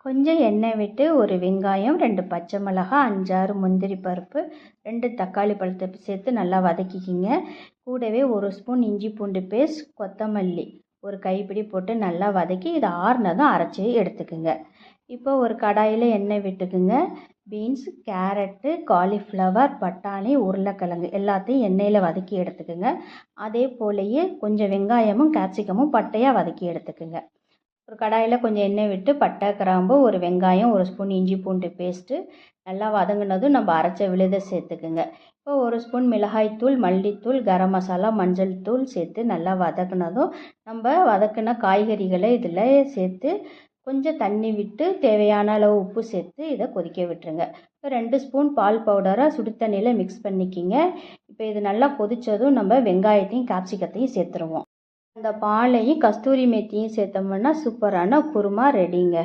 கொஞ்சம் எண்ணெய் விட்டு ஒரு வெங்காயம், 2 பச்சை மிளகாய், 5, 6 முந்திரி பருப்பு, 2 தக்காளி பழத்தை சேர்த்து நல்லா வதக்கிக்கிங்க. கூடவே 1 ஸ்பூன் இஞ்சி பூண்டு பேஸ்ட், கொத்தமல்லி ஒரு கைப்பிடி போட்டு நல்லா வதக்கி இதை ஆறுனதும் அரைச்சி எடுத்துக்குங்க. இப்போ ஒரு கடாயில் எண்ணெய் விட்டுக்குங்க. பீன்ஸ், கேரட்டு, காலிஃப்ளவர், பட்டாணி, உருளைக்கிழங்கு எல்லாத்தையும் எண்ணெயில் வதக்கி எடுத்துக்குங்க. அதே போலயே கொஞ்சம் வெங்காயமும் கேப்சிகமும் பட்டையாக வதக்கி எடுத்துக்குங்க. ஒரு கடாயில் கொஞ்சம் எண்ணெய் விட்டு பட்டை, கிராம்பு, ஒரு வெங்காயம், 1 ஸ்பூன் இஞ்சி பூண்டு பேஸ்ட்டு நல்லா வதங்கினதும் நம்ம அரைச்ச விழுதை சேர்த்துக்குங்க. இப்போ 1 ஸ்பூன் மிளகாய்த்தூள், மல்லித்தூள், கரம் மசாலா, மஞ்சள் தூள் சேர்த்து நல்லா வதக்கினதும் நம்ம வதக்கின காய்கறிகளை இதில் சேர்த்து கொஞ்சம் தண்ணி விட்டு தேவையான அளவு உப்பு சேர்த்து இதை கொதிக்க விட்டுருங்க. இப்போ 2 ஸ்பூன் பால் பவுடரை சுடு தண்ணியில் மிக்ஸ் பண்ணிக்கிங்க. இப்போ இது நல்லா கொதித்ததும் நம்ம வெங்காயத்தையும் கேப்சிகத்தையும் சேர்த்துருவோம். அந்த பாலையும் கஸ்தூரி மேத்தியும் சேர்த்தோம்னா சூப்பரான குருமா ரெடிங்க.